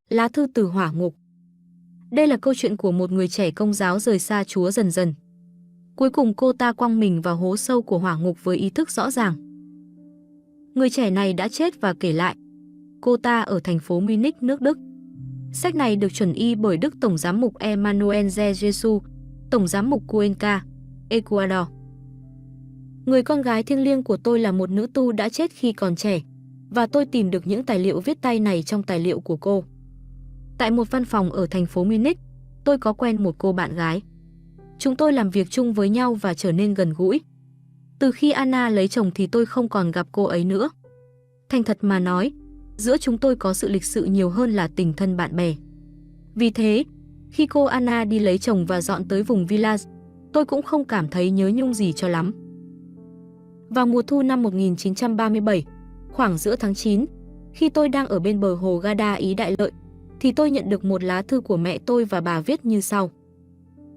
Lá thư từ hỏa ngục. Đây là câu chuyện của một người trẻ công giáo rời xa Chúa dần dần. Cuối cùng cô ta quăng mình vào hố sâu của hỏa ngục với ý thức rõ ràng. Người trẻ này đã chết và kể lại. Cô ta ở thành phố Munich, nước Đức. Sách này được chuẩn y bởi Đức Tổng giám mục Emmanuel de Jesus, Tổng giám mục Cuenca, Ecuador. Người con gái thiêng liêng của tôi là một nữ tu đã chết khi còn trẻ, và tôi tìm được những tài liệu viết tay này trong tài liệu của cô. Tại một văn phòng ở thành phố Munich, tôi có quen một cô bạn gái. Chúng tôi làm việc chung với nhau và trở nên gần gũi. Từ khi Anna lấy chồng thì tôi không còn gặp cô ấy nữa. Thành thật mà nói, giữa chúng tôi có sự lịch sự nhiều hơn là tình thân bạn bè. Vì thế, khi cô Anna đi lấy chồng và dọn tới vùng Village, tôi cũng không cảm thấy nhớ nhung gì cho lắm. Vào mùa thu năm 1937, khoảng giữa tháng 9, khi tôi đang ở bên bờ hồ Garda Ý Đại Lợi, thì tôi nhận được một lá thư của mẹ tôi và bà viết như sau.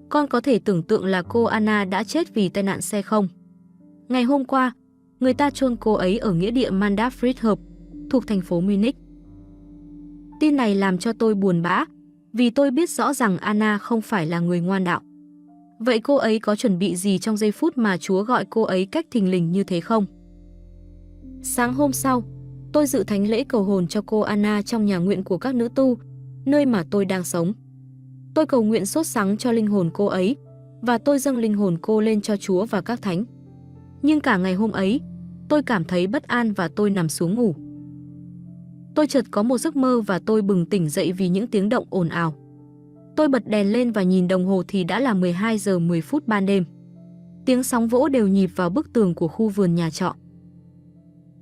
Con có thể tưởng tượng là cô Anna đã chết vì tai nạn xe không? Ngày hôm qua, người ta chôn cô ấy ở nghĩa địa Mandafriedhof, thuộc thành phố Munich. Tin này làm cho tôi buồn bã, vì tôi biết rõ rằng Anna không phải là người ngoan đạo. Vậy cô ấy có chuẩn bị gì trong giây phút mà Chúa gọi cô ấy cách thình lình như thế không? Sáng hôm sau, tôi dự thánh lễ cầu hồn cho cô Anna trong nhà nguyện của các nữ tu, nơi mà tôi đang sống. Tôi cầu nguyện sốt sắng cho linh hồn cô ấy, và tôi dâng linh hồn cô lên cho Chúa và các thánh. Nhưng cả ngày hôm ấy, tôi cảm thấy bất an và tôi nằm xuống ngủ. Tôi chợt có một giấc mơ và tôi bừng tỉnh dậy vì những tiếng động ồn ào. Tôi bật đèn lên và nhìn đồng hồ thì đã là 12 giờ 10 phút ban đêm. Tiếng sóng vỗ đều nhịp vào bức tường của khu vườn nhà trọ.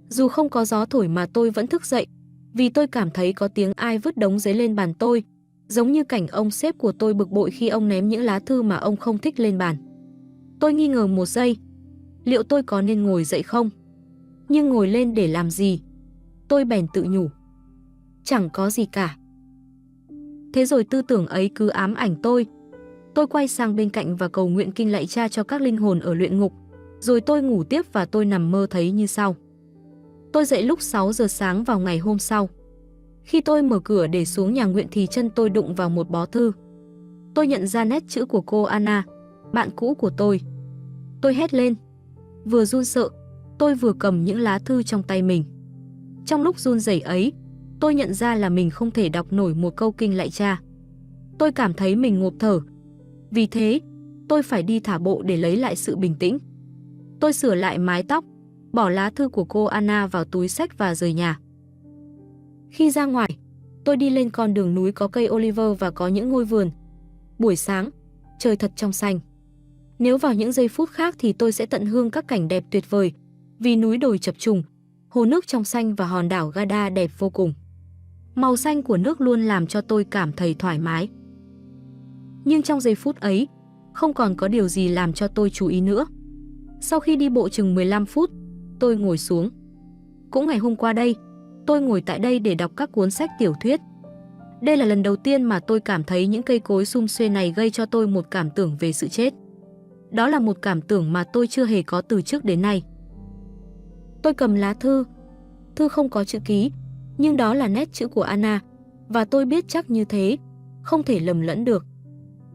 Dù không có gió thổi mà tôi vẫn thức dậy, vì tôi cảm thấy có tiếng ai vứt đống giấy lên bàn tôi, giống như cảnh ông sếp của tôi bực bội khi ông ném những lá thư mà ông không thích lên bàn. Tôi nghi ngờ một giây, liệu tôi có nên ngồi dậy không? Nhưng ngồi lên để làm gì? Tôi bèn tự nhủ. Chẳng có gì cả. Thế rồi tư tưởng ấy cứ ám ảnh tôi. Tôi quay sang bên cạnh và cầu nguyện kinh lạy Cha cho các linh hồn ở luyện ngục. Rồi tôi ngủ tiếp và tôi nằm mơ thấy như sau. Tôi dậy lúc 6 giờ sáng vào ngày hôm sau. Khi tôi mở cửa để xuống nhà nguyện thì chân tôi đụng vào một bó thư. Tôi nhận ra nét chữ của cô Anna, bạn cũ của tôi. Tôi hét lên. Vừa run sợ, tôi vừa cầm những lá thư trong tay mình. Trong lúc run rẩy ấy, tôi nhận ra là mình không thể đọc nổi một câu kinh lạy Cha. Tôi cảm thấy mình ngộp thở. Vì thế, tôi phải đi thả bộ để lấy lại sự bình tĩnh. Tôi sửa lại mái tóc, bỏ lá thư của cô Anna vào túi xách và rời nhà. Khi ra ngoài, tôi đi lên con đường núi có cây oliver và có những ngôi vườn. Buổi sáng, trời thật trong xanh. Nếu vào những giây phút khác thì tôi sẽ tận hưởng các cảnh đẹp tuyệt vời, vì núi đồi chập trùng, hồ nước trong xanh và hòn đảo Garda đẹp vô cùng. Màu xanh của nước luôn làm cho tôi cảm thấy thoải mái. Nhưng trong giây phút ấy, không còn có điều gì làm cho tôi chú ý nữa. Sau khi đi bộ chừng 15 phút, tôi ngồi xuống. Cũng ngày hôm qua đây, tôi ngồi tại đây để đọc các cuốn sách tiểu thuyết. Đây là lần đầu tiên mà tôi cảm thấy những cây cối sum xuê này gây cho tôi một cảm tưởng về sự chết. Đó là một cảm tưởng mà tôi chưa hề có từ trước đến nay. Tôi cầm lá thư. Thư không có chữ ký, nhưng đó là nét chữ của Anna, và tôi biết chắc như thế, không thể lầm lẫn được.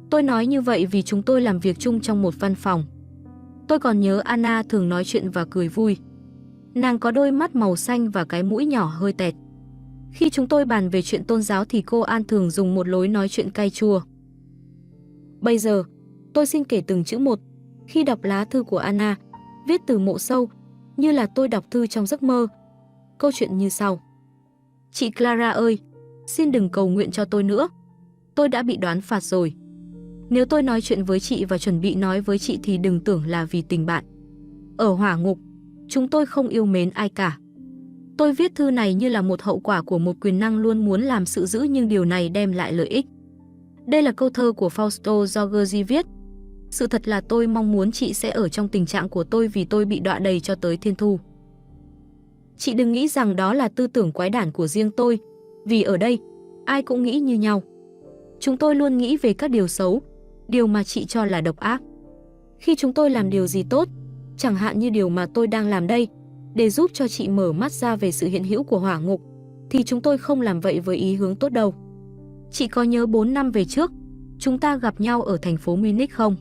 Tôi nói như vậy vì chúng tôi làm việc chung trong một văn phòng. Tôi còn nhớ Anna thường nói chuyện và cười vui. Nàng có đôi mắt màu xanh và cái mũi nhỏ hơi tẹt. Khi chúng tôi bàn về chuyện tôn giáo thì cô An thường dùng một lối nói chuyện cay chua. Bây giờ, tôi xin kể từng chữ một. Khi đọc lá thư của Anna, viết từ mộ sâu, như là tôi đọc thư trong giấc mơ. Câu chuyện như sau. Chị Clara ơi, xin đừng cầu nguyện cho tôi nữa. Tôi đã bị đoán phạt rồi. Nếu tôi nói chuyện với chị và chuẩn bị nói với chị thì đừng tưởng là vì tình bạn. Ở hỏa ngục, chúng tôi không yêu mến ai cả. Tôi viết thư này như là một hậu quả của một quyền năng luôn muốn làm sự dữ nhưng điều này đem lại lợi ích. Đây là câu thơ của Fausto Jorge viết. Sự thật là tôi mong muốn chị sẽ ở trong tình trạng của tôi vì tôi bị đọa đầy cho tới thiên thu. Chị đừng nghĩ rằng đó là tư tưởng quái đản của riêng tôi, vì ở đây, ai cũng nghĩ như nhau. Chúng tôi luôn nghĩ về các điều xấu, điều mà chị cho là độc ác. Khi chúng tôi làm điều gì tốt, chẳng hạn như điều mà tôi đang làm đây, để giúp cho chị mở mắt ra về sự hiện hữu của hỏa ngục, thì chúng tôi không làm vậy với ý hướng tốt đâu. Chị có nhớ 4 năm về trước, chúng ta gặp nhau ở thành phố Munich không?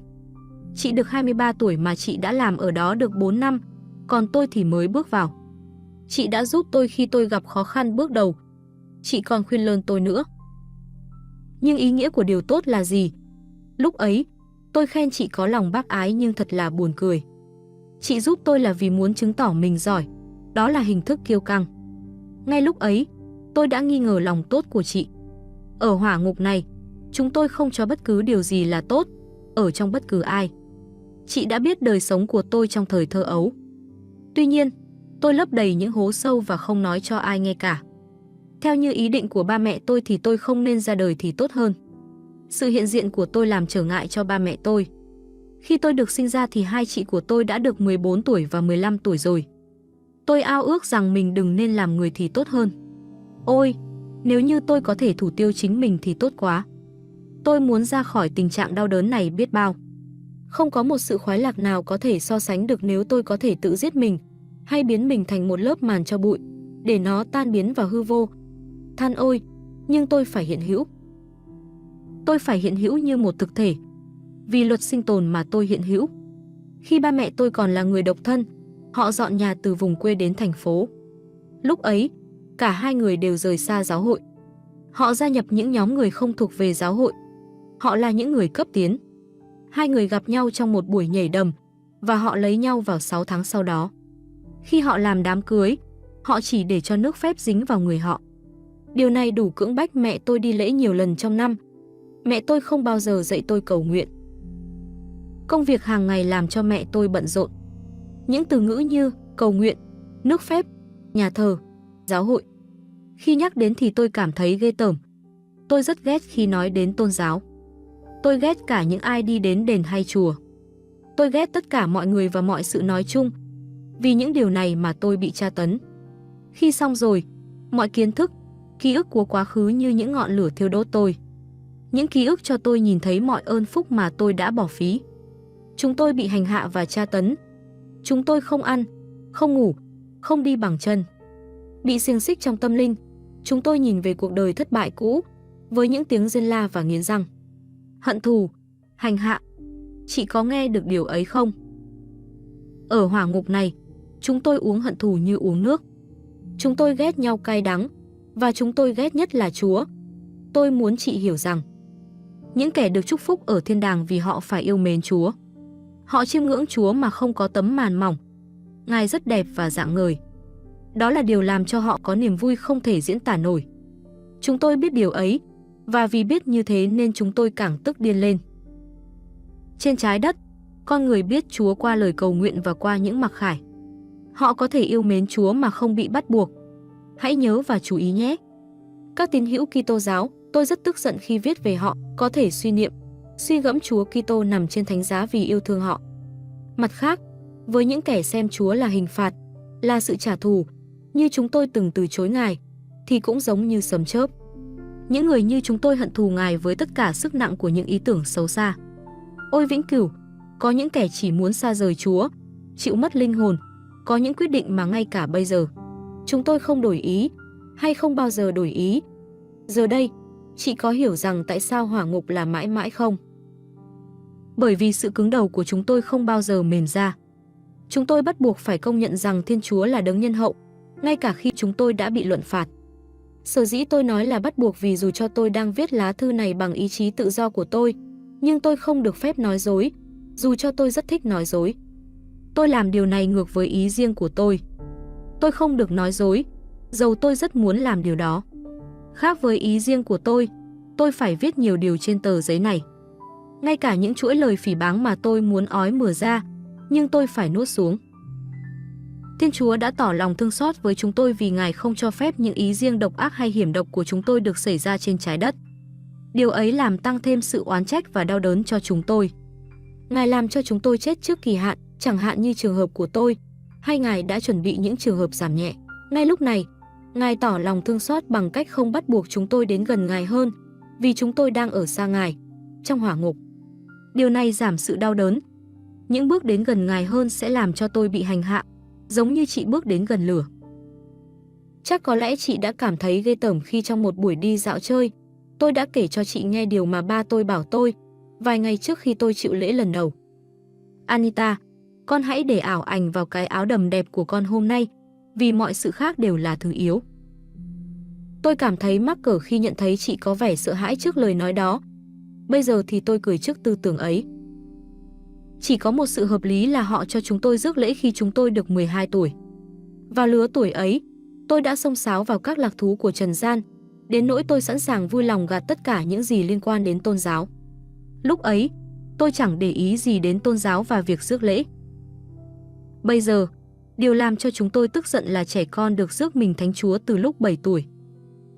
Chị được 23 tuổi mà chị đã làm ở đó được 4 năm, còn tôi thì mới bước vào. Chị đã giúp tôi khi tôi gặp khó khăn bước đầu. Chị còn khuyên lơn tôi nữa. Nhưng ý nghĩa của điều tốt là gì? Lúc ấy, tôi khen chị có lòng bác ái nhưng thật là buồn cười. Chị giúp tôi là vì muốn chứng tỏ mình giỏi. Đó là hình thức kiêu căng. Ngay lúc ấy, tôi đã nghi ngờ lòng tốt của chị. Ở hỏa ngục này, chúng tôi không cho bất cứ điều gì là tốt, ở trong bất cứ ai. Chị đã biết đời sống của tôi trong thời thơ ấu. Tuy nhiên, tôi lấp đầy những hố sâu và không nói cho ai nghe cả. Theo như ý định của ba mẹ tôi thì tôi không nên ra đời thì tốt hơn. Sự hiện diện của tôi làm trở ngại cho ba mẹ tôi. Khi tôi được sinh ra thì hai chị của tôi đã được 14 tuổi và 15 tuổi rồi. Tôi ao ước rằng mình đừng nên làm người thì tốt hơn. Ôi, nếu như tôi có thể thủ tiêu chính mình thì tốt quá. Tôi muốn ra khỏi tình trạng đau đớn này biết bao. Không có một sự khoái lạc nào có thể so sánh được nếu tôi có thể tự giết mình, hay biến mình thành một lớp màn cho bụi, để nó tan biến vào hư vô. Than ôi, nhưng tôi phải hiện hữu. Tôi phải hiện hữu như một thực thể. Vì luật sinh tồn mà tôi hiện hữu. Khi ba mẹ tôi còn là người độc thân, họ dọn nhà từ vùng quê đến thành phố. Lúc ấy, cả hai người đều rời xa giáo hội. Họ gia nhập những nhóm người không thuộc về giáo hội. Họ là những người cấp tiến. Hai người gặp nhau trong một buổi nhảy đầm và họ lấy nhau vào 6 tháng sau đó. Khi họ làm đám cưới, họ chỉ để cho nước phép dính vào người họ. Điều này đủ cưỡng bách mẹ tôi đi lễ nhiều lần trong năm. Mẹ tôi không bao giờ dạy tôi cầu nguyện. Công việc hàng ngày làm cho mẹ tôi bận rộn. Những từ ngữ như cầu nguyện, nước phép, nhà thờ, giáo hội. Khi nhắc đến thì tôi cảm thấy ghê tởm. Tôi rất ghét khi nói đến tôn giáo. Tôi ghét cả những ai đi đến đền hay chùa. Tôi ghét tất cả mọi người và mọi sự nói chung. Vì những điều này mà tôi bị tra tấn. Khi xong rồi, mọi kiến thức, ký ức của quá khứ như những ngọn lửa thiêu đốt tôi. Những ký ức cho tôi nhìn thấy mọi ơn phúc mà tôi đã bỏ phí. Chúng tôi bị hành hạ và tra tấn. Chúng tôi không ăn, không ngủ, không đi bằng chân. Bị xiềng xích trong tâm linh, chúng tôi nhìn về cuộc đời thất bại cũ với những tiếng rên la và nghiến răng. Hận thù, hành hạ. Chị có nghe được điều ấy không? Ở hỏa ngục này, chúng tôi uống hận thù như uống nước. Chúng tôi ghét nhau cay đắng, và chúng tôi ghét nhất là Chúa. Tôi muốn chị hiểu rằng, những kẻ được chúc phúc ở thiên đàng vì họ phải yêu mến Chúa. Họ chiêm ngưỡng Chúa mà không có tấm màn mỏng. Ngài rất đẹp và rạng ngời. Đó là điều làm cho họ có niềm vui không thể diễn tả nổi. Chúng tôi biết điều ấy, và vì biết như thế nên chúng tôi càng tức điên lên. Trên trái đất, con người biết Chúa qua lời cầu nguyện và qua những mặc khải. Họ có thể yêu mến Chúa mà không bị bắt buộc. Hãy nhớ và chú ý nhé. Các tín hữu Kitô giáo, tôi rất tức giận khi viết về họ, có thể suy niệm, suy gẫm Chúa Kitô nằm trên thánh giá vì yêu thương họ. Mặt khác, với những kẻ xem Chúa là hình phạt, là sự trả thù, như chúng tôi từng từ chối Ngài, thì cũng giống như sấm chớp. Những người như chúng tôi hận thù Ngài với tất cả sức nặng của những ý tưởng xấu xa. Ôi vĩnh cửu, có những kẻ chỉ muốn xa rời Chúa, chịu mất linh hồn, có những quyết định mà ngay cả bây giờ chúng tôi không đổi ý, hay không bao giờ đổi ý. Giờ đây, chị có hiểu rằng tại sao hỏa ngục là mãi mãi không? Bởi vì sự cứng đầu của chúng tôi không bao giờ mềm ra. Chúng tôi bắt buộc phải công nhận rằng Thiên Chúa là đấng nhân hậu, ngay cả khi chúng tôi đã bị luận phạt. Sở dĩ tôi nói là bắt buộc vì dù cho tôi đang viết lá thư này bằng ý chí tự do của tôi, nhưng tôi không được phép nói dối, dù cho tôi rất thích nói dối. Tôi làm điều này ngược với ý riêng của tôi. Tôi không được nói dối, dầu tôi rất muốn làm điều đó. Khác với ý riêng của tôi phải viết nhiều điều trên tờ giấy này. Ngay cả những chuỗi lời phỉ báng mà tôi muốn ói mửa ra, nhưng tôi phải nuốt xuống. Thiên Chúa đã tỏ lòng thương xót với chúng tôi vì Ngài không cho phép những ý riêng độc ác hay hiểm độc của chúng tôi được xảy ra trên trái đất. Điều ấy làm tăng thêm sự oán trách và đau đớn cho chúng tôi. Ngài làm cho chúng tôi chết trước kỳ hạn, chẳng hạn như trường hợp của tôi, hay Ngài đã chuẩn bị những trường hợp giảm nhẹ. Ngay lúc này, Ngài tỏ lòng thương xót bằng cách không bắt buộc chúng tôi đến gần Ngài hơn, vì chúng tôi đang ở xa Ngài, trong hỏa ngục. Điều này giảm sự đau đớn. Những bước đến gần Ngài hơn sẽ làm cho tôi bị hành hạ, giống như chị bước đến gần lửa. Chắc có lẽ chị đã cảm thấy ghê tởm khi trong một buổi đi dạo chơi, tôi đã kể cho chị nghe điều mà ba tôi bảo tôi vài ngày trước khi tôi chịu lễ lần đầu. Anita, con hãy để ảo ảnh vào cái áo đầm đẹp của con hôm nay, vì mọi sự khác đều là thứ yếu. Tôi cảm thấy mắc cỡ khi nhận thấy chị có vẻ sợ hãi trước lời nói đó. Bây giờ thì tôi cười trước tư tưởng ấy. Chỉ có một sự hợp lý là họ cho chúng tôi rước lễ khi chúng tôi được 12 tuổi. Vào lứa tuổi ấy, tôi đã xông xáo vào các lạc thú của trần gian, đến nỗi tôi sẵn sàng vui lòng gạt tất cả những gì liên quan đến tôn giáo. Lúc ấy, tôi chẳng để ý gì đến tôn giáo và việc rước lễ. Bây giờ, điều làm cho chúng tôi tức giận là trẻ con được rước mình thánh chúa từ lúc 7 tuổi.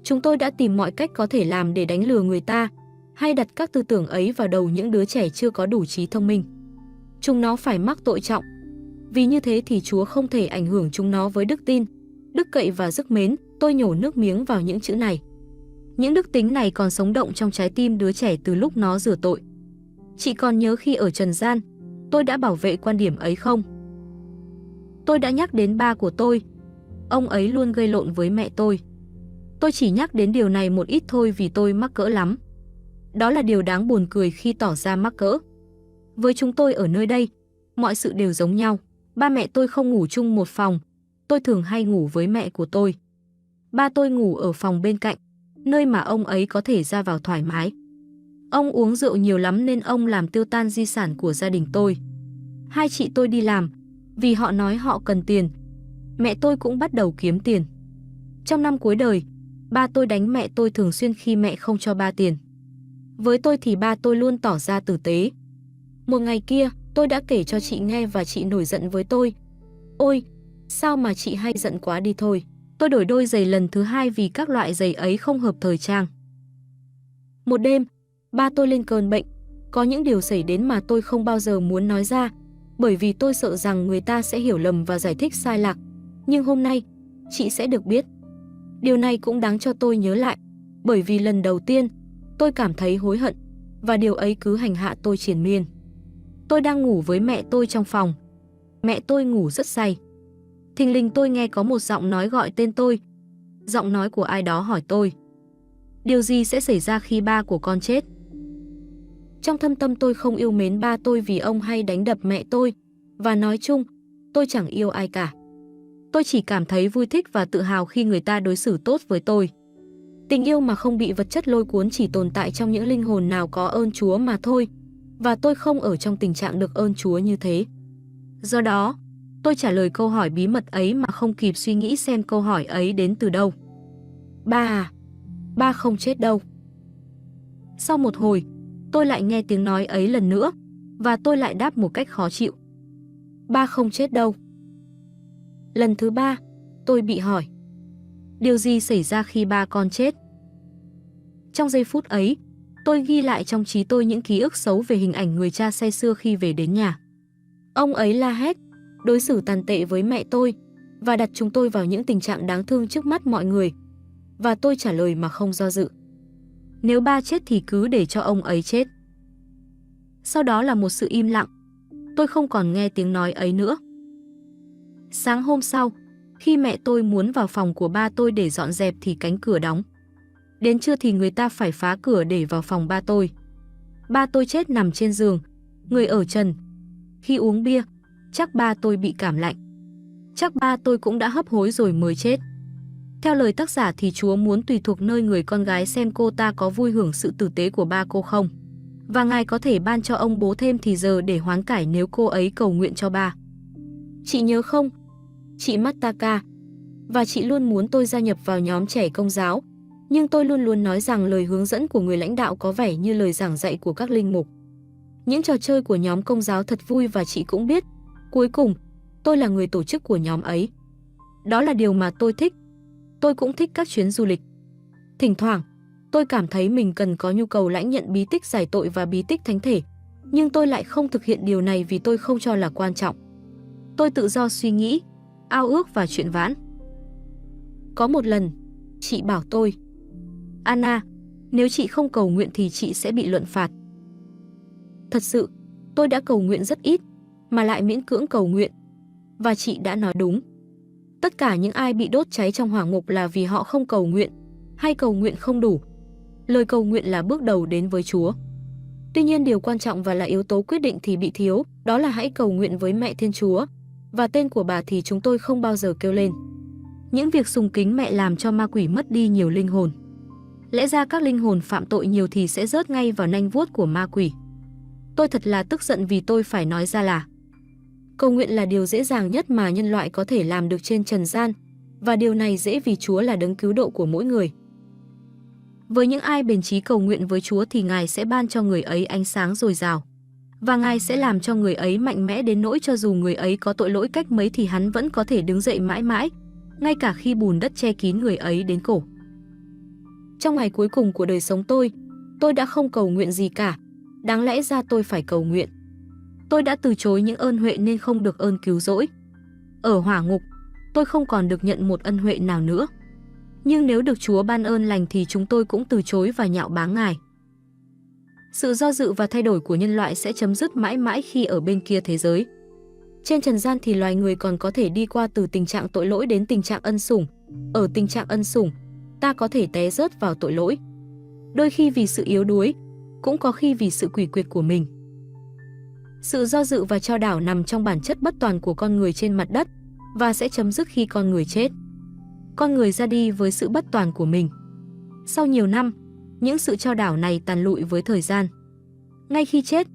Chúng tôi đã tìm mọi cách có thể làm để đánh lừa người ta, hay đặt các tư tưởng ấy vào đầu những đứa trẻ chưa có đủ trí thông minh. Chúng nó phải mắc tội trọng. Vì như thế thì Chúa không thể ảnh hưởng chúng nó với đức tin, đức cậy và rước mến. Tôi nhổ nước miếng vào những chữ này. Những đức tính này còn sống động trong trái tim đứa trẻ từ lúc nó rửa tội. Chị còn nhớ khi ở trần gian, tôi đã bảo vệ quan điểm ấy không? Tôi đã nhắc đến ba của tôi. Ông ấy luôn gây lộn với mẹ tôi. Tôi chỉ nhắc đến điều này một ít thôi vì tôi mắc cỡ lắm. Đó là điều đáng buồn cười khi tỏ ra mắc cỡ. Với chúng tôi ở nơi đây, mọi sự đều giống nhau. Ba mẹ tôi không ngủ chung một phòng. Tôi thường hay ngủ với mẹ của tôi. Ba tôi ngủ ở phòng bên cạnh, nơi mà ông ấy có thể ra vào thoải mái. Ông uống rượu nhiều lắm nên ông làm tiêu tan di sản của gia đình tôi. Hai chị tôi đi làm, vì họ nói họ cần tiền. Mẹ tôi cũng bắt đầu kiếm tiền. Trong năm cuối đời, ba tôi đánh mẹ tôi thường xuyên khi mẹ không cho ba tiền. Với tôi thì ba tôi luôn tỏ ra tử tế. Một ngày kia, tôi đã kể cho chị nghe và chị nổi giận với tôi. Ôi, sao mà chị hay giận quá đi thôi. Tôi đổi đôi giày lần thứ hai vì các loại giày ấy không hợp thời trang. Một đêm, ba tôi lên cơn bệnh. Có những điều xảy đến mà tôi không bao giờ muốn nói ra, bởi vì tôi sợ rằng người ta sẽ hiểu lầm và giải thích sai lạc. Nhưng hôm nay, chị sẽ được biết. Điều này cũng đáng cho tôi nhớ lại, bởi vì lần đầu tiên, tôi cảm thấy hối hận, và điều ấy cứ hành hạ tôi triền miên. Tôi đang ngủ với mẹ tôi trong phòng. Mẹ tôi ngủ rất say. Thình lình tôi nghe có một giọng nói gọi tên tôi. Giọng nói của ai đó hỏi tôi: điều gì sẽ xảy ra khi ba của con chết? Trong thâm tâm tôi không yêu mến ba tôi vì ông hay đánh đập mẹ tôi, và nói chung, tôi chẳng yêu ai cả. Tôi chỉ cảm thấy vui thích và tự hào khi người ta đối xử tốt với tôi. Tình yêu mà không bị vật chất lôi cuốn chỉ tồn tại trong những linh hồn nào có ơn Chúa mà thôi, và tôi không ở trong tình trạng được ơn Chúa như thế. Do đó, tôi trả lời câu hỏi bí mật ấy mà không kịp suy nghĩ xem câu hỏi ấy đến từ đâu. Ba à? Ba không chết đâu. Sau một hồi, tôi lại nghe tiếng nói ấy lần nữa, và tôi lại đáp một cách khó chịu. Ba không chết đâu. Lần thứ ba, tôi bị hỏi: điều gì xảy ra khi ba con chết? Trong giây phút ấy, tôi ghi lại trong trí tôi những ký ức xấu về hình ảnh người cha say sưa khi về đến nhà. Ông ấy la hét, đối xử tàn tệ với mẹ tôi, và đặt chúng tôi vào những tình trạng đáng thương trước mắt mọi người. Và tôi trả lời mà không do dự: nếu ba chết thì cứ để cho ông ấy chết. Sau đó là một sự im lặng. Tôi không còn nghe tiếng nói ấy nữa. Sáng hôm sau, khi mẹ tôi muốn vào phòng của ba tôi để dọn dẹp thì cánh cửa đóng. Đến trưa thì người ta phải phá cửa để vào phòng ba tôi. Ba tôi chết nằm trên giường, người ở trần. Khi uống bia, chắc ba tôi bị cảm lạnh. Chắc ba tôi cũng đã hấp hối rồi mới chết. Theo lời tác giả thì Chúa muốn tùy thuộc nơi người con gái xem cô ta có vui hưởng sự tử tế của ba cô không. Và Ngài có thể ban cho ông bố thêm thì giờ để hoán cải nếu cô ấy cầu nguyện cho ba. Chị nhớ không? Chị Mataka. Và chị luôn muốn tôi gia nhập vào nhóm trẻ công giáo. Nhưng tôi luôn luôn nói rằng lời hướng dẫn của người lãnh đạo có vẻ như lời giảng dạy của các linh mục. Những trò chơi của nhóm công giáo thật vui và chị cũng biết. Cuối cùng, tôi là người tổ chức của nhóm ấy. Đó là điều mà tôi thích. Tôi cũng thích các chuyến du lịch. Thỉnh thoảng, tôi cảm thấy mình cần có nhu cầu lãnh nhận bí tích giải tội và bí tích thánh thể. Nhưng tôi lại không thực hiện điều này vì tôi không cho là quan trọng. Tôi tự do suy nghĩ, ao ước và chuyện vãn. Có một lần, chị bảo tôi: Anna, nếu chị không cầu nguyện thì chị sẽ bị luận phạt. Thật sự, tôi đã cầu nguyện rất ít, mà lại miễn cưỡng cầu nguyện. Và chị đã nói đúng. Tất cả những ai bị đốt cháy trong hỏa ngục là vì họ không cầu nguyện, hay cầu nguyện không đủ. Lời cầu nguyện là bước đầu đến với Chúa. Tuy nhiên điều quan trọng và là yếu tố quyết định thì bị thiếu, đó là hãy cầu nguyện với mẹ Thiên Chúa, và tên của bà thì chúng tôi không bao giờ kêu lên. Những việc sùng kính mẹ làm cho ma quỷ mất đi nhiều linh hồn. Lẽ ra các linh hồn phạm tội nhiều thì sẽ rớt ngay vào nanh vuốt của ma quỷ. Tôi thật là tức giận vì tôi phải nói ra là cầu nguyện là điều dễ dàng nhất mà nhân loại có thể làm được trên trần gian, và điều này dễ vì Chúa là đấng cứu độ của mỗi người. Với những ai bền chí cầu nguyện với Chúa thì Ngài sẽ ban cho người ấy ánh sáng dồi dào. Và Ngài sẽ làm cho người ấy mạnh mẽ đến nỗi cho dù người ấy có tội lỗi cách mấy thì hắn vẫn có thể đứng dậy mãi mãi, ngay cả khi bùn đất che kín người ấy đến cổ. Trong ngày cuối cùng của đời sống tôi đã không cầu nguyện gì cả. Đáng lẽ ra tôi phải cầu nguyện. Tôi đã từ chối những ơn huệ nên không được ơn cứu rỗi. Ở hỏa ngục, tôi không còn được nhận một ân huệ nào nữa. Nhưng nếu được Chúa ban ơn lành thì chúng tôi cũng từ chối và nhạo báng Ngài. Sự do dự và thay đổi của nhân loại sẽ chấm dứt mãi mãi khi ở bên kia thế giới. Trên trần gian thì loài người còn có thể đi qua từ tình trạng tội lỗi đến tình trạng ân sủng. Ở tình trạng ân sủng, ta có thể té rớt vào tội lỗi. Đôi khi vì sự yếu đuối, cũng có khi vì sự quỷ quyệt của mình. Sự do dự và chao đảo nằm trong bản chất bất toàn của con người trên mặt đất và sẽ chấm dứt khi con người chết. Con người ra đi với sự bất toàn của mình. Sau nhiều năm, những sự chao đảo này tàn lụi với thời gian. Ngay khi chết,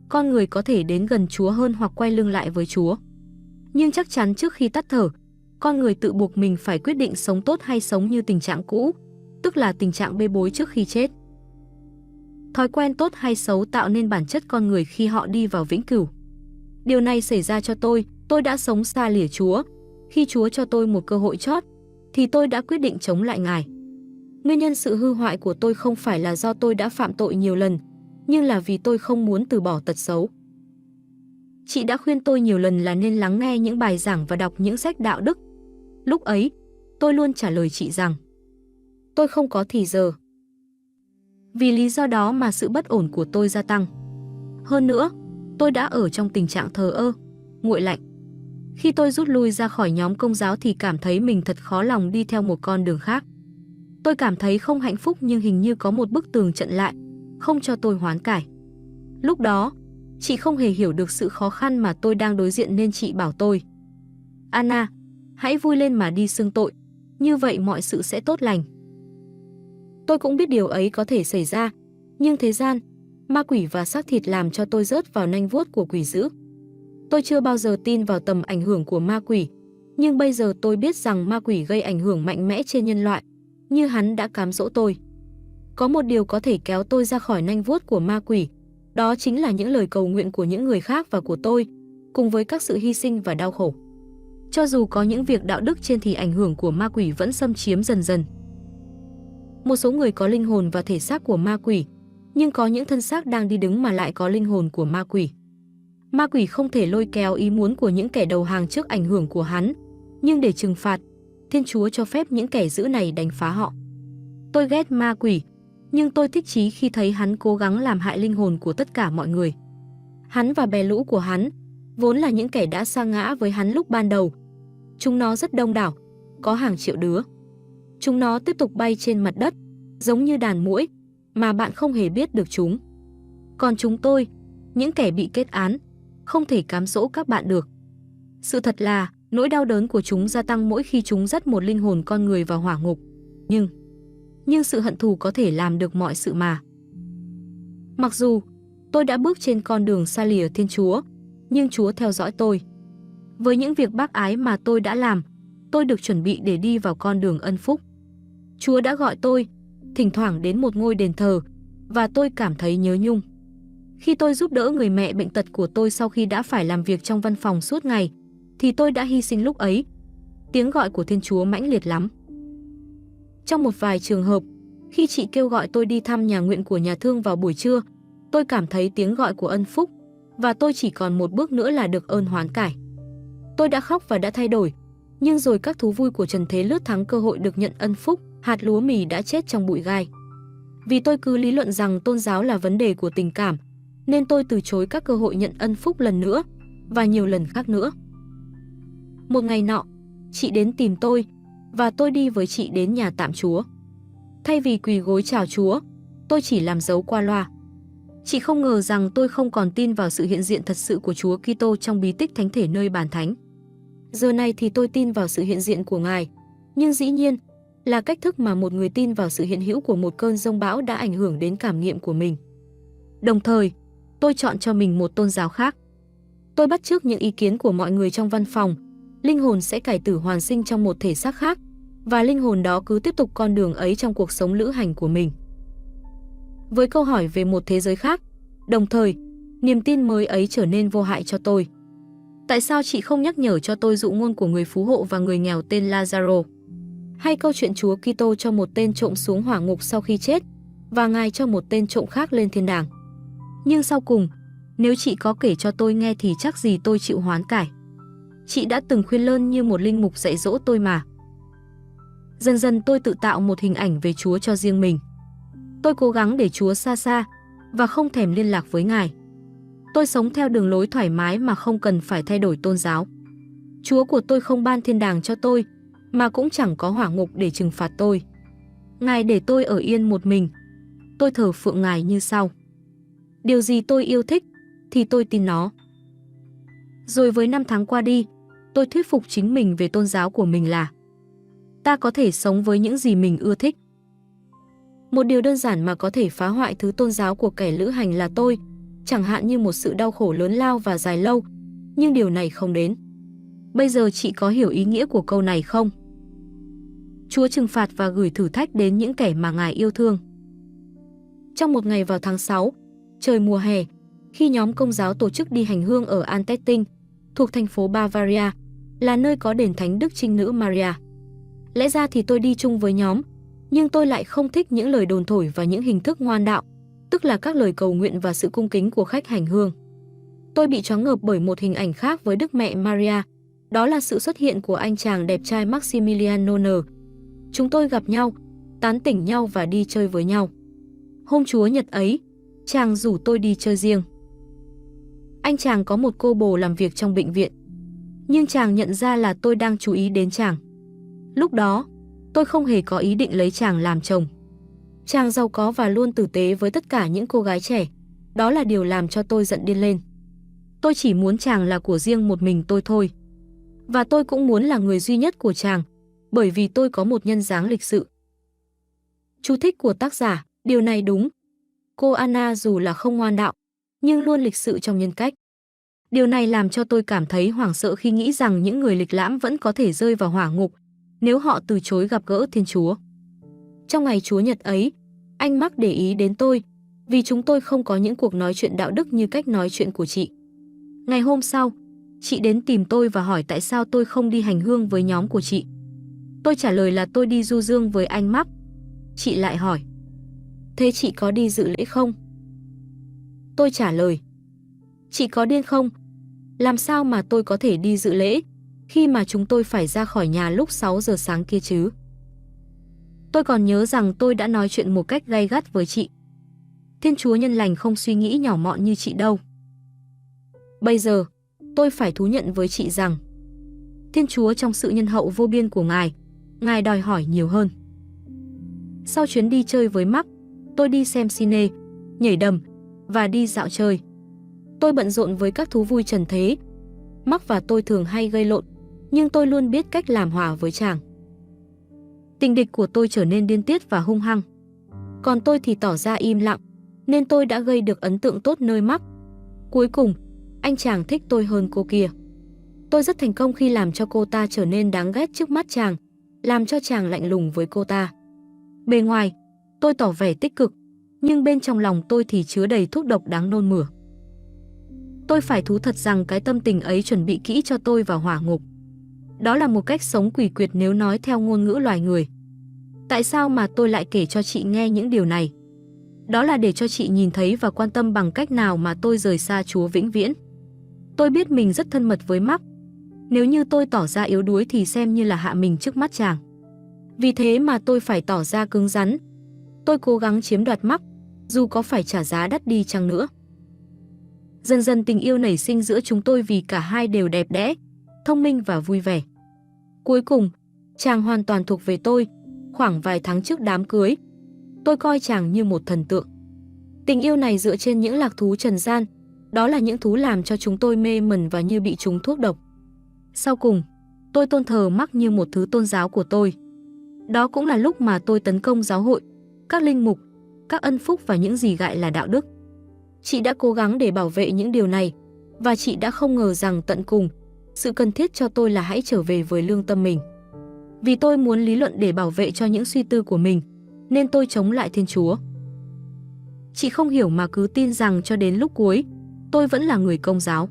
con người có thể đến gần Chúa hơn hoặc quay lưng lại với Chúa. Nhưng chắc chắn trước khi tắt thở, con người tự buộc mình phải quyết định sống tốt hay sống như tình trạng cũ, tức là tình trạng bê bối trước khi chết. Thói quen tốt hay xấu tạo nên bản chất con người khi họ đi vào vĩnh cửu. Điều này xảy ra cho tôi đã sống xa lìa Chúa. Khi Chúa cho tôi một cơ hội chót, thì tôi đã quyết định chống lại Ngài. Nguyên nhân sự hư hoại của tôi không phải là do tôi đã phạm tội nhiều lần, nhưng là vì tôi không muốn từ bỏ tật xấu. Chị đã khuyên tôi nhiều lần là nên lắng nghe những bài giảng và đọc những sách đạo đức. Lúc ấy, tôi luôn trả lời chị rằng tôi không có thì giờ. Vì lý do đó mà sự bất ổn của tôi gia tăng. Hơn nữa, tôi đã ở trong tình trạng thờ ơ, nguội lạnh. Khi tôi rút lui ra khỏi nhóm Công giáo thì cảm thấy mình thật khó lòng đi theo một con đường khác. Tôi cảm thấy không hạnh phúc nhưng hình như có một bức tường chặn lại, không cho tôi hoán cải. Lúc đó, chị không hề hiểu được sự khó khăn mà tôi đang đối diện nên chị bảo tôi: Anna, hãy vui lên mà đi xưng tội, như vậy mọi sự sẽ tốt lành. Tôi cũng biết điều ấy có thể xảy ra, nhưng thế gian, ma quỷ và xác thịt làm cho tôi rớt vào nanh vuốt của quỷ dữ. Tôi chưa bao giờ tin vào tầm ảnh hưởng của ma quỷ, nhưng bây giờ tôi biết rằng ma quỷ gây ảnh hưởng mạnh mẽ trên nhân loại, như hắn đã cám dỗ tôi. Có một điều có thể kéo tôi ra khỏi nanh vuốt của ma quỷ, đó chính là những lời cầu nguyện của những người khác và của tôi, cùng với các sự hy sinh và đau khổ. Cho dù có những việc đạo đức trên thì ảnh hưởng của ma quỷ vẫn xâm chiếm dần dần. Một số người có linh hồn và thể xác của ma quỷ, nhưng có những thân xác đang đi đứng mà lại có linh hồn của ma quỷ. Ma quỷ không thể lôi kéo ý muốn của những kẻ đầu hàng trước ảnh hưởng của hắn, nhưng để trừng phạt, Thiên Chúa cho phép những kẻ dữ này đánh phá họ. Tôi ghét ma quỷ, nhưng tôi thích chí khi thấy hắn cố gắng làm hại linh hồn của tất cả mọi người. Hắn và bè lũ của hắn, vốn là những kẻ đã sa ngã với hắn lúc ban đầu. Chúng nó rất đông đảo, có hàng triệu đứa. Chúng nó tiếp tục bay trên mặt đất, giống như đàn muỗi, mà bạn không hề biết được chúng. Còn chúng tôi, những kẻ bị kết án, không thể cám dỗ các bạn được. Sự thật là, nỗi đau đớn của chúng gia tăng mỗi khi chúng dắt một linh hồn con người vào hỏa ngục. Nhưng sự hận thù có thể làm được mọi sự mà. Mặc dù tôi đã bước trên con đường xa lìa Thiên Chúa, nhưng Chúa theo dõi tôi. Với những việc bác ái mà tôi đã làm, tôi được chuẩn bị để đi vào con đường ân phúc. Chúa đã gọi tôi, thỉnh thoảng đến một ngôi đền thờ, và tôi cảm thấy nhớ nhung. Khi tôi giúp đỡ người mẹ bệnh tật của tôi sau khi đã phải làm việc trong văn phòng suốt ngày, thì tôi đã hy sinh lúc ấy. Tiếng gọi của Thiên Chúa mãnh liệt lắm. Trong một vài trường hợp, khi chị kêu gọi tôi đi thăm nhà nguyện của nhà thương vào buổi trưa, tôi cảm thấy tiếng gọi của ân phúc, và tôi chỉ còn một bước nữa là được ơn hoán cải. Tôi đã khóc và đã thay đổi, nhưng rồi các thú vui của trần thế lướt thắng cơ hội được nhận ân phúc, hạt lúa mì đã chết trong bụi gai. Vì tôi cứ lý luận rằng tôn giáo là vấn đề của tình cảm, nên tôi từ chối các cơ hội nhận ân phúc lần nữa, và nhiều lần khác nữa. Một ngày nọ, chị đến tìm tôi, và tôi đi với chị đến nhà tạm Chúa. Thay vì quỳ gối chào Chúa, tôi chỉ làm dấu qua loa. Chị không ngờ rằng tôi không còn tin vào sự hiện diện thật sự của Chúa Kitô trong bí tích thánh thể nơi bàn thánh. Giờ này thì tôi tin vào sự hiện diện của Ngài, nhưng dĩ nhiên là cách thức mà một người tin vào sự hiện hữu của một cơn giông bão đã ảnh hưởng đến cảm nghiệm của mình. Đồng thời, tôi chọn cho mình một tôn giáo khác. Tôi bắt chước những ý kiến của mọi người trong văn phòng, linh hồn sẽ cải tử hoàn sinh trong một thể xác khác, và linh hồn đó cứ tiếp tục con đường ấy trong cuộc sống lữ hành của mình. Với câu hỏi về một thế giới khác, đồng thời, niềm tin mới ấy trở nên vô hại cho tôi. Tại sao chị không nhắc nhở cho tôi dụ ngôn của người phú hộ và người nghèo tên Lazaro? Hay câu chuyện Chúa Kitô cho một tên trộm xuống hỏa ngục sau khi chết, và Ngài cho một tên trộm khác lên thiên đàng? Nhưng sau cùng, nếu chị có kể cho tôi nghe thì chắc gì tôi chịu hoán cải. Chị đã từng khuyên lơn như một linh mục dạy dỗ tôi mà. Dần dần tôi tự tạo một hình ảnh về Chúa cho riêng mình. Tôi cố gắng để Chúa xa xa và không thèm liên lạc với Ngài. Tôi sống theo đường lối thoải mái mà không cần phải thay đổi tôn giáo. Chúa của tôi không ban thiên đàng cho tôi, mà cũng chẳng có hỏa ngục để trừng phạt tôi. Ngài để tôi ở yên một mình. Tôi thờ phượng Ngài như sau. Điều gì tôi yêu thích thì tôi tin nó. Rồi với năm tháng qua đi, tôi thuyết phục chính mình về tôn giáo của mình là ta có thể sống với những gì mình ưa thích. Một điều đơn giản mà có thể phá hoại thứ tôn giáo của kẻ lữ hành là tôi, chẳng hạn như một sự đau khổ lớn lao và dài lâu, nhưng điều này không đến. Bây giờ chị có hiểu ý nghĩa của câu này không? Chúa trừng phạt và gửi thử thách đến những kẻ mà Ngài yêu thương. Trong một ngày vào tháng 6, trời mùa hè, khi nhóm Công giáo tổ chức đi hành hương ở Antetting, thuộc thành phố Bavaria, là nơi có đền thánh Đức Trinh Nữ Maria. Lẽ ra thì tôi đi chung với nhóm, nhưng tôi lại không thích những lời đồn thổi và những hình thức ngoan đạo, tức là các lời cầu nguyện và sự cung kính của khách hành hương. Tôi bị choáng ngợp bởi một hình ảnh khác với Đức Mẹ Maria, đó là sự xuất hiện của anh chàng đẹp trai Maximiliano N. Chúng tôi gặp nhau, tán tỉnh nhau và đi chơi với nhau. Hôm Chúa Nhật ấy, chàng rủ tôi đi chơi riêng. Anh chàng có một cô bồ làm việc trong bệnh viện, nhưng chàng nhận ra là tôi đang chú ý đến chàng. Lúc đó, tôi không hề có ý định lấy chàng làm chồng. Chàng giàu có và luôn tử tế với tất cả những cô gái trẻ. Đó là điều làm cho tôi giận điên lên. Tôi chỉ muốn chàng là của riêng một mình tôi thôi. Và tôi cũng muốn là người duy nhất của chàng, bởi vì tôi có một nhân dáng lịch sự. Chú thích của tác giả, điều này đúng. Cô Anna dù là không ngoan đạo, nhưng luôn lịch sự trong nhân cách. Điều này làm cho tôi cảm thấy hoảng sợ khi nghĩ rằng những người lịch lãm vẫn có thể rơi vào hỏa ngục nếu họ từ chối gặp gỡ Thiên Chúa. Trong ngày Chúa Nhật ấy, anh Mark để ý đến tôi vì chúng tôi không có những cuộc nói chuyện đạo đức như cách nói chuyện của chị. Ngày hôm sau, chị đến tìm tôi và hỏi tại sao tôi không đi hành hương với nhóm của chị. Tôi trả lời là tôi đi du dương với anh Mark. Chị lại hỏi, thế chị có đi dự lễ không? Tôi trả lời, chị có điên không? Làm sao mà tôi có thể đi dự lễ khi mà chúng tôi phải ra khỏi nhà lúc 6 giờ sáng kia chứ? Tôi còn nhớ rằng tôi đã nói chuyện một cách gay gắt với chị. Thiên Chúa nhân lành không suy nghĩ nhỏ mọn như chị đâu. Bây giờ, tôi phải thú nhận với chị rằng Thiên Chúa trong sự nhân hậu vô biên của Ngài, Ngài đòi hỏi nhiều hơn. Sau chuyến đi chơi với Mark, tôi đi xem cine, nhảy đầm và đi dạo chơi. Tôi bận rộn với các thú vui trần thế. Mark và tôi thường hay gây lộn, nhưng tôi luôn biết cách làm hòa với chàng. Tình địch của tôi trở nên điên tiết và hung hăng. Còn tôi thì tỏ ra im lặng, nên tôi đã gây được ấn tượng tốt nơi Mark. Cuối cùng, anh chàng thích tôi hơn cô kia. Tôi rất thành công khi làm cho cô ta trở nên đáng ghét trước mắt chàng, làm cho chàng lạnh lùng với cô ta. Bề ngoài, tôi tỏ vẻ tích cực, nhưng bên trong lòng tôi thì chứa đầy thuốc độc đáng nôn mửa. Tôi phải thú thật rằng cái tâm tình ấy chuẩn bị kỹ cho tôi vào hỏa ngục. Đó là một cách sống quỷ quyệt nếu nói theo ngôn ngữ loài người. Tại sao mà tôi lại kể cho chị nghe những điều này? Đó là để cho chị nhìn thấy và quan tâm bằng cách nào mà tôi rời xa Chúa vĩnh viễn. Tôi biết mình rất thân mật với Mark. Nếu như tôi tỏ ra yếu đuối thì xem như là hạ mình trước mắt chàng. Vì thế mà tôi phải tỏ ra cứng rắn. Tôi cố gắng chiếm đoạt Mark, dù có phải trả giá đắt đi chăng nữa. Dần dần tình yêu nảy sinh giữa chúng tôi vì cả hai đều đẹp đẽ, thông minh và vui vẻ. Cuối cùng, chàng hoàn toàn thuộc về tôi, khoảng vài tháng trước đám cưới. Tôi coi chàng như một thần tượng. Tình yêu này dựa trên những lạc thú trần gian, đó là những thú làm cho chúng tôi mê mẩn và như bị trúng thuốc độc. Sau cùng, tôi tôn thờ Mắc như một thứ tôn giáo của tôi. Đó cũng là lúc mà tôi tấn công giáo hội, các linh mục, các ân phúc và những gì gọi là đạo đức. Chị đã cố gắng để bảo vệ những điều này, và chị đã không ngờ rằng tận cùng, sự cần thiết cho tôi là hãy trở về với lương tâm mình. Vì tôi muốn lý luận để bảo vệ cho những suy tư của mình, nên tôi chống lại Thiên Chúa. Chị không hiểu mà cứ tin rằng cho đến lúc cuối, tôi vẫn là người Công giáo.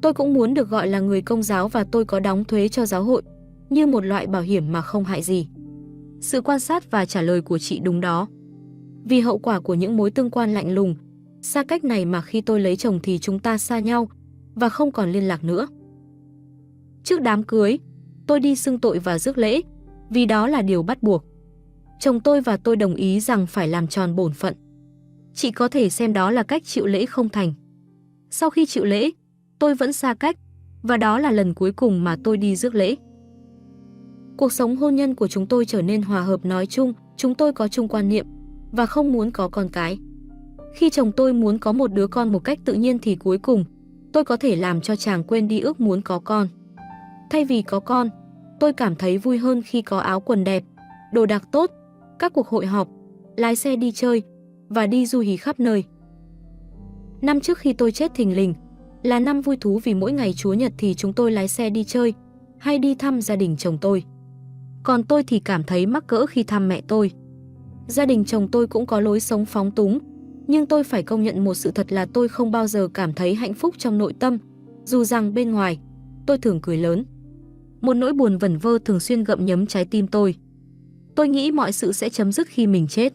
Tôi cũng muốn được gọi là người Công giáo và tôi có đóng thuế cho giáo hội, như một loại bảo hiểm mà không hại gì. Sự quan sát và trả lời của chị đúng đó. Vì hậu quả của những mối tương quan lạnh lùng, xa cách này mà khi tôi lấy chồng thì chúng ta xa nhau và không còn liên lạc nữa. Trước đám cưới, tôi đi xưng tội và rước lễ, vì đó là điều bắt buộc. Chồng tôi và tôi đồng ý rằng phải làm tròn bổn phận. Chị có thể xem đó là cách chịu lễ không thành. Sau khi chịu lễ, tôi vẫn xa cách, và đó là lần cuối cùng mà tôi đi rước lễ. Cuộc sống hôn nhân của chúng tôi trở nên hòa hợp, nói chung, chúng tôi có chung quan niệm và không muốn có con cái. Khi chồng tôi muốn có một đứa con một cách tự nhiên thì cuối cùng, tôi có thể làm cho chàng quên đi ước muốn có con. Thay vì có con, tôi cảm thấy vui hơn khi có áo quần đẹp, đồ đạc tốt, các cuộc hội họp, lái xe đi chơi và đi du hí khắp nơi. Năm trước khi tôi chết thình lình, là năm vui thú vì mỗi ngày Chúa Nhật thì chúng tôi lái xe đi chơi hay đi thăm gia đình chồng tôi. Còn tôi thì cảm thấy mắc cỡ khi thăm mẹ tôi. Gia đình chồng tôi cũng có lối sống phóng túng, nhưng tôi phải công nhận một sự thật là tôi không bao giờ cảm thấy hạnh phúc trong nội tâm, dù rằng bên ngoài, tôi thường cười lớn. Một nỗi buồn vẩn vơ thường xuyên gặm nhấm trái tim tôi. Tôi nghĩ mọi sự sẽ chấm dứt khi mình chết.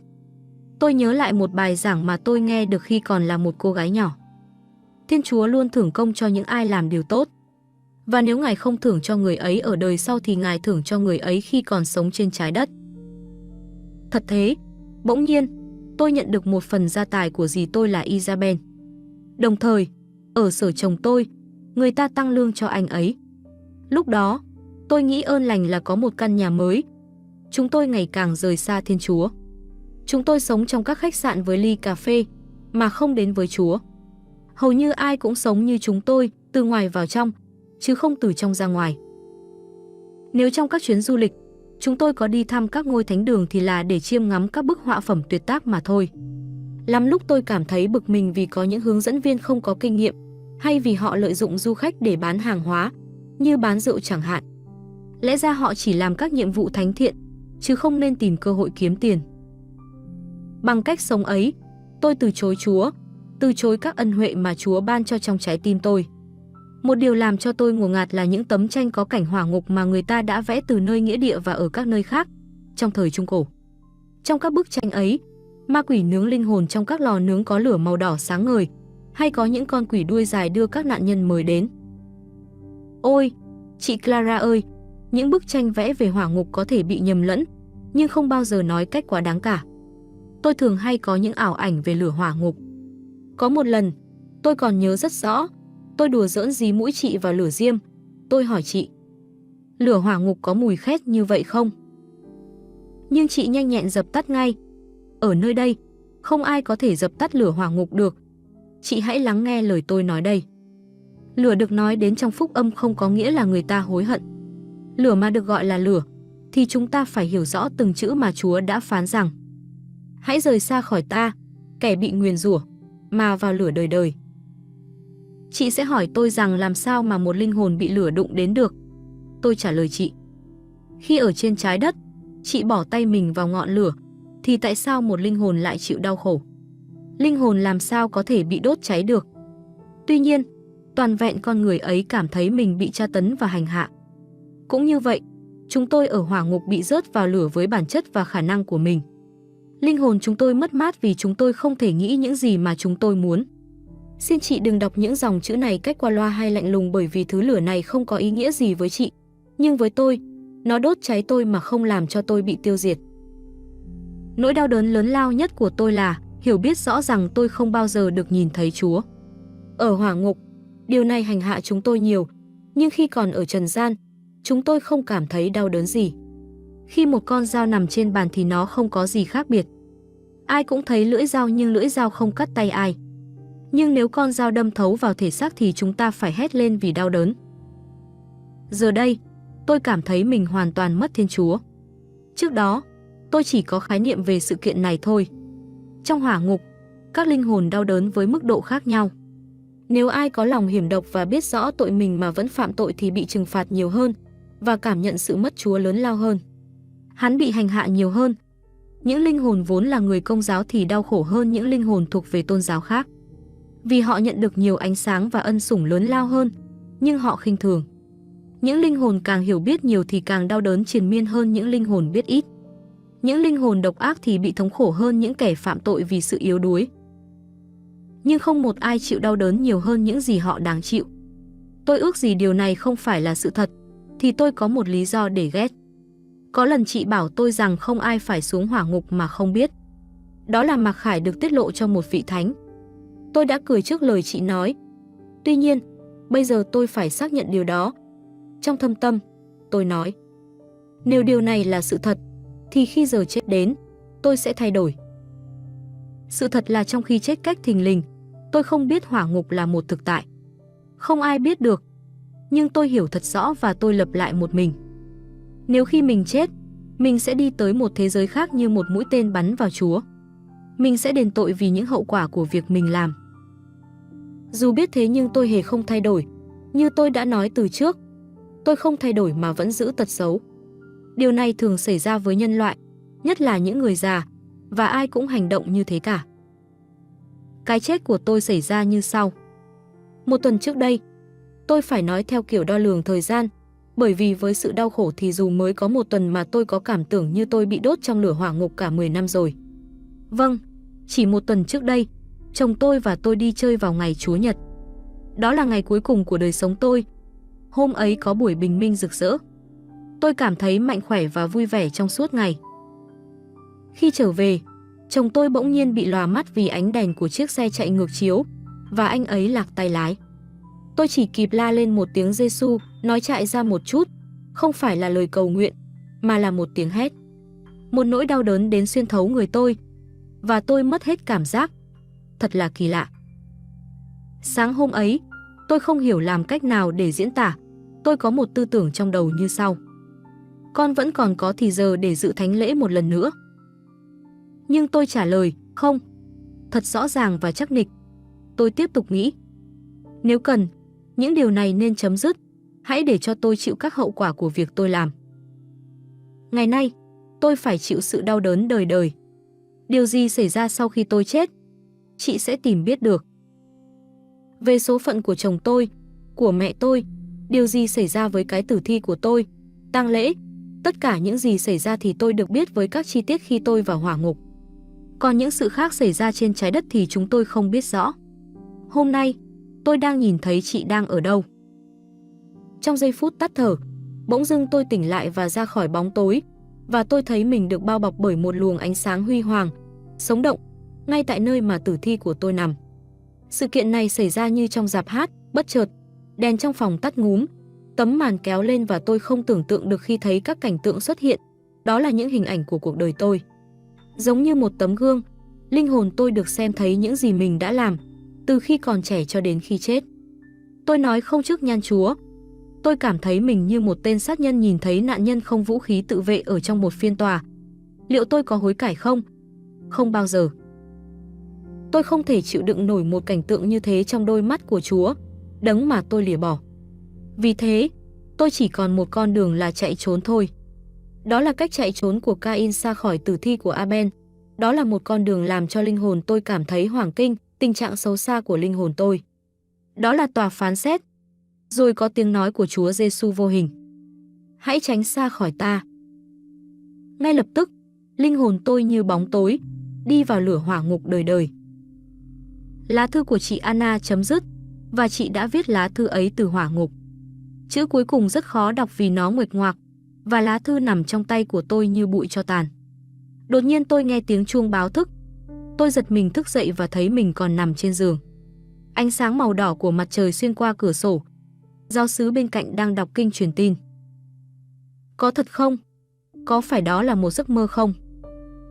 Tôi nhớ lại một bài giảng mà tôi nghe được khi còn là một cô gái nhỏ. Thiên Chúa luôn thưởng công cho những ai làm điều tốt. Và nếu Ngài không thưởng cho người ấy ở đời sau thì Ngài thưởng cho người ấy khi còn sống trên trái đất. Thật thế, bỗng nhiên, tôi nhận được một phần gia tài của dì tôi là Isabel. Đồng thời, ở sở chồng tôi, người ta tăng lương cho anh ấy. Lúc đó, tôi nghĩ ơn lành là có một căn nhà mới. Chúng tôi ngày càng rời xa Thiên Chúa. Chúng tôi sống trong các khách sạn với ly cà phê, mà không đến với Chúa. Hầu như ai cũng sống như chúng tôi, từ ngoài vào trong, chứ không từ trong ra ngoài. Nếu trong các chuyến du lịch, chúng tôi có đi thăm các ngôi thánh đường thì là để chiêm ngắm các bức họa phẩm tuyệt tác mà thôi. Lắm lúc tôi cảm thấy bực mình vì có những hướng dẫn viên không có kinh nghiệm, hay vì họ lợi dụng du khách để bán hàng hóa, như bán rượu chẳng hạn. Lẽ ra họ chỉ làm các nhiệm vụ thánh thiện, chứ không nên tìm cơ hội kiếm tiền. Bằng cách sống ấy, tôi từ chối Chúa, từ chối các ân huệ mà Chúa ban cho trong trái tim tôi. Một điều làm cho tôi ngột ngạt là những tấm tranh có cảnh hỏa ngục mà người ta đã vẽ từ nơi nghĩa địa và ở các nơi khác, trong thời Trung Cổ. Trong các bức tranh ấy, ma quỷ nướng linh hồn trong các lò nướng có lửa màu đỏ sáng ngời, hay có những con quỷ đuôi dài đưa các nạn nhân mời đến. Ôi, chị Clara ơi, những bức tranh vẽ về hỏa ngục có thể bị nhầm lẫn, nhưng không bao giờ nói cách quá đáng cả. Tôi thường hay có những ảo ảnh về lửa hỏa ngục. Có một lần, tôi còn nhớ rất rõ, tôi đùa giỡn dí mũi chị vào lửa diêm. Tôi hỏi chị, lửa hỏa ngục có mùi khét như vậy không? Nhưng chị nhanh nhẹn dập tắt ngay. Ở nơi đây, không ai có thể dập tắt lửa hỏa ngục được. Chị hãy lắng nghe lời tôi nói đây. Lửa được nói đến trong phúc âm không có nghĩa là người ta hối hận. Lửa mà được gọi là lửa, thì chúng ta phải hiểu rõ từng chữ mà Chúa đã phán rằng: hãy rời xa khỏi ta, kẻ bị nguyền rủa, mà vào lửa đời đời. Chị sẽ hỏi tôi rằng làm sao mà một linh hồn bị lửa đụng đến được. Tôi trả lời chị: khi ở trên trái đất, chị bỏ tay mình vào ngọn lửa, thì tại sao một linh hồn lại chịu đau khổ? Linh hồn làm sao có thể bị đốt cháy được? Tuy nhiên, toàn vẹn con người ấy cảm thấy mình bị tra tấn và hành hạ. Cũng như vậy, chúng tôi ở hỏa ngục bị rớt vào lửa với bản chất và khả năng của mình. Linh hồn chúng tôi mất mát vì chúng tôi không thể nghĩ những gì mà chúng tôi muốn. Xin chị đừng đọc những dòng chữ này cách qua loa hay lạnh lùng, bởi vì thứ lửa này không có ý nghĩa gì với chị. Nhưng với tôi, nó đốt cháy tôi mà không làm cho tôi bị tiêu diệt. Nỗi đau đớn lớn lao nhất của tôi là hiểu biết rõ rằng tôi không bao giờ được nhìn thấy Chúa. Ở hỏa ngục, điều này hành hạ chúng tôi nhiều, nhưng khi còn ở trần gian, chúng tôi không cảm thấy đau đớn gì. Khi một con dao nằm trên bàn thì nó không có gì khác biệt. Ai cũng thấy lưỡi dao nhưng lưỡi dao không cắt tay ai. Nhưng nếu con dao đâm thấu vào thể xác thì chúng ta phải hét lên vì đau đớn. Giờ đây, tôi cảm thấy mình hoàn toàn mất Thiên Chúa. Trước đó, tôi chỉ có khái niệm về sự kiện này thôi. Trong hỏa ngục, các linh hồn đau đớn với mức độ khác nhau. Nếu ai có lòng hiểm độc và biết rõ tội mình mà vẫn phạm tội thì bị trừng phạt nhiều hơn và cảm nhận sự mất Chúa lớn lao hơn. Hắn bị hành hạ nhiều hơn. Những linh hồn vốn là người Công giáo thì đau khổ hơn những linh hồn thuộc về tôn giáo khác. Vì họ nhận được nhiều ánh sáng và ân sủng lớn lao hơn, nhưng họ khinh thường. Những linh hồn càng hiểu biết nhiều thì càng đau đớn triền miên hơn những linh hồn biết ít. Những linh hồn độc ác thì bị thống khổ hơn những kẻ phạm tội vì sự yếu đuối. Nhưng không một ai chịu đau đớn nhiều hơn những gì họ đáng chịu. Tôi ước gì điều này không phải là sự thật, thì tôi có một lý do để ghét. Có lần chị bảo tôi rằng không ai phải xuống hỏa ngục mà không biết. Đó là mặc khải được tiết lộ cho một vị thánh. Tôi đã cười trước lời chị nói. Tuy nhiên, bây giờ tôi phải xác nhận điều đó. Trong thâm tâm, tôi nói, nếu điều này là sự thật, thì khi giờ chết đến, tôi sẽ thay đổi. Sự thật là trong khi chết cách thình lình, tôi không biết hỏa ngục là một thực tại. Không ai biết được, nhưng tôi hiểu thật rõ và tôi lập lại một mình. Nếu khi mình chết, mình sẽ đi tới một thế giới khác như một mũi tên bắn vào Chúa. Mình sẽ đền tội vì những hậu quả của việc mình làm. Dù biết thế nhưng tôi hề không thay đổi. Như tôi đã nói từ trước, tôi không thay đổi mà vẫn giữ tật xấu. Điều này thường xảy ra với nhân loại, nhất là những người già, và ai cũng hành động như thế cả. Cái chết của tôi xảy ra như sau. Một tuần trước đây, tôi phải nói theo kiểu đo lường thời gian, bởi vì với sự đau khổ thì dù mới có một tuần mà tôi có cảm tưởng như tôi bị đốt trong lửa hỏa ngục cả 10 năm rồi. Vâng, chỉ một tuần trước đây, chồng tôi và tôi đi chơi vào ngày Chúa Nhật. Đó là ngày cuối cùng của đời sống tôi. Hôm ấy có buổi bình minh rực rỡ. Tôi cảm thấy mạnh khỏe và vui vẻ trong suốt ngày. Khi trở về, chồng tôi bỗng nhiên bị lòa mắt vì ánh đèn của chiếc xe chạy ngược chiếu và anh ấy lạc tay lái. Tôi chỉ kịp la lên một tiếng Giêsu, nói chạy ra một chút, không phải là lời cầu nguyện, mà là một tiếng hét. Một nỗi đau đớn đến xuyên thấu người tôi, và tôi mất hết cảm giác. Thật là kỳ lạ. Sáng hôm ấy, tôi không hiểu làm cách nào để diễn tả. Tôi có một tư tưởng trong đầu như sau. Con vẫn còn có thì giờ để dự thánh lễ một lần nữa. Nhưng tôi trả lời, không. Thật rõ ràng và chắc nịch. Tôi tiếp tục nghĩ. Nếu cần, những điều này nên chấm dứt. Hãy để cho tôi chịu các hậu quả của việc tôi làm. Ngày nay, tôi phải chịu sự đau đớn đời đời. Điều gì xảy ra sau khi tôi chết? Chị sẽ tìm biết được. Về số phận của chồng tôi, của mẹ tôi, điều gì xảy ra với cái tử thi của tôi, tang lễ, tất cả những gì xảy ra thì tôi được biết với các chi tiết khi tôi vào hỏa ngục. Còn những sự khác xảy ra trên trái đất thì chúng tôi không biết rõ. Hôm nay, tôi đang nhìn thấy chị đang ở đâu. Trong giây phút tắt thở, bỗng dưng tôi tỉnh lại và ra khỏi bóng tối, và tôi thấy mình được bao bọc bởi một luồng ánh sáng huy hoàng, sống động, ngay tại nơi mà tử thi của tôi nằm. Sự kiện này xảy ra như trong rạp hát, bất chợt, đèn trong phòng tắt ngúm, tấm màn kéo lên và tôi không tưởng tượng được khi thấy các cảnh tượng xuất hiện. Đó là những hình ảnh của cuộc đời tôi. Giống như một tấm gương, linh hồn tôi được xem thấy những gì mình đã làm, từ khi còn trẻ cho đến khi chết. Tôi nói không trước nhan Chúa. Tôi cảm thấy mình như một tên sát nhân nhìn thấy nạn nhân không vũ khí tự vệ ở trong một phiên tòa. Liệu tôi có hối cải không? Không bao giờ. Tôi không thể chịu đựng nổi một cảnh tượng như thế trong đôi mắt của Chúa, đấng mà tôi lìa bỏ. Vì thế, tôi chỉ còn một con đường là chạy trốn thôi. Đó là cách chạy trốn của Cain xa khỏi tử thi của Abel. Đó là một con đường làm cho linh hồn tôi cảm thấy hoảng kinh, tình trạng xấu xa của linh hồn tôi. Đó là tòa phán xét. Rồi có tiếng nói của Chúa Giêsu vô hình. Hãy tránh xa khỏi ta. Ngay lập tức, linh hồn tôi như bóng tối, đi vào lửa hỏa ngục đời đời. Lá thư của chị Anna chấm dứt, và chị đã viết lá thư ấy từ hỏa ngục. Chữ cuối cùng rất khó đọc vì nó nguệch ngoạc, và lá thư nằm trong tay của tôi như bụi tro tàn. Đột nhiên tôi nghe tiếng chuông báo thức. Tôi giật mình thức dậy và thấy mình còn nằm trên giường. Ánh sáng màu đỏ của mặt trời xuyên qua cửa sổ. Giáo xứ bên cạnh đang đọc kinh truyền tin. Có thật không? Có phải đó là một giấc mơ không?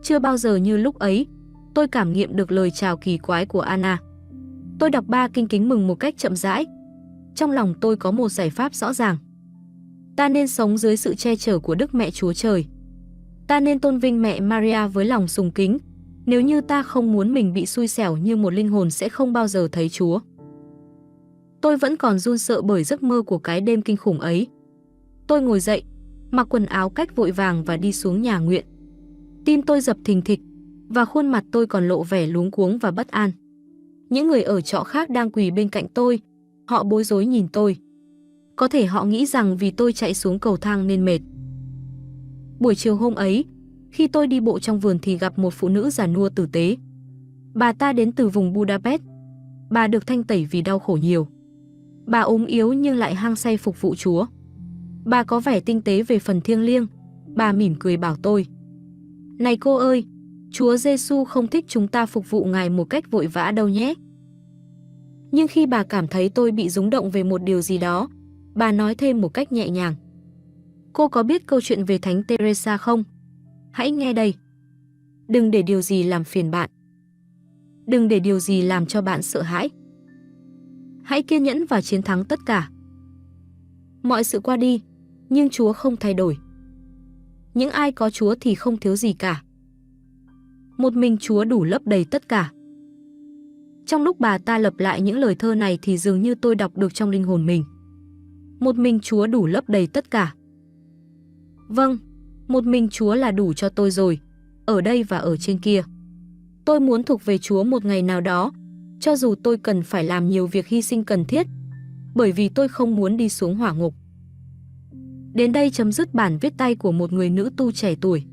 Chưa bao giờ như lúc ấy, tôi cảm nghiệm được lời chào kỳ quái của Anna. Tôi đọc 3 kinh kính mừng một cách chậm rãi. Trong lòng tôi có một giải pháp rõ ràng. Ta nên sống dưới sự che chở của Đức Mẹ Chúa Trời. Ta nên tôn vinh mẹ Maria với lòng sùng kính. Nếu như ta không muốn mình bị xui xẻo như một linh hồn sẽ không bao giờ thấy Chúa. Tôi vẫn còn run sợ bởi giấc mơ của cái đêm kinh khủng ấy. Tôi ngồi dậy, mặc quần áo cách vội vàng và đi xuống nhà nguyện. Tim tôi dập thình thịch và khuôn mặt tôi còn lộ vẻ luống cuống và bất an. Những người ở trọ khác đang quỳ bên cạnh tôi, họ bối rối nhìn tôi. Có thể họ nghĩ rằng vì tôi chạy xuống cầu thang nên mệt. Buổi chiều hôm ấy, khi tôi đi bộ trong vườn thì gặp một phụ nữ già nua tử tế. Bà ta đến từ vùng Budapest. Bà được thanh tẩy vì đau khổ nhiều. Bà ốm yếu nhưng lại hăng say phục vụ Chúa. Bà có vẻ tinh tế về phần thiêng liêng. Bà mỉm cười bảo tôi: "Này cô ơi, Chúa Giêsu không thích chúng ta phục vụ Ngài một cách vội vã đâu nhé." Nhưng khi bà cảm thấy tôi bị rung động về một điều gì đó, bà nói thêm một cách nhẹ nhàng: "Cô có biết câu chuyện về Thánh Teresa không? Hãy nghe đây. Đừng để điều gì làm phiền bạn. Đừng để điều gì làm cho bạn sợ hãi. Hãy kiên nhẫn và chiến thắng tất cả. Mọi sự qua đi, nhưng Chúa không thay đổi. Những ai có Chúa thì không thiếu gì cả. Một mình Chúa đủ lấp đầy tất cả." Trong lúc bà ta lặp lại những lời thơ này thì dường như tôi đọc được trong linh hồn mình. Một mình Chúa đủ lấp đầy tất cả. Vâng, một mình Chúa là đủ cho tôi rồi, ở đây và ở trên kia. Tôi muốn thuộc về Chúa một ngày nào đó, cho dù tôi cần phải làm nhiều việc hy sinh cần thiết, bởi vì tôi không muốn đi xuống hỏa ngục. Đến đây chấm dứt bản viết tay của một người nữ tu trẻ tuổi.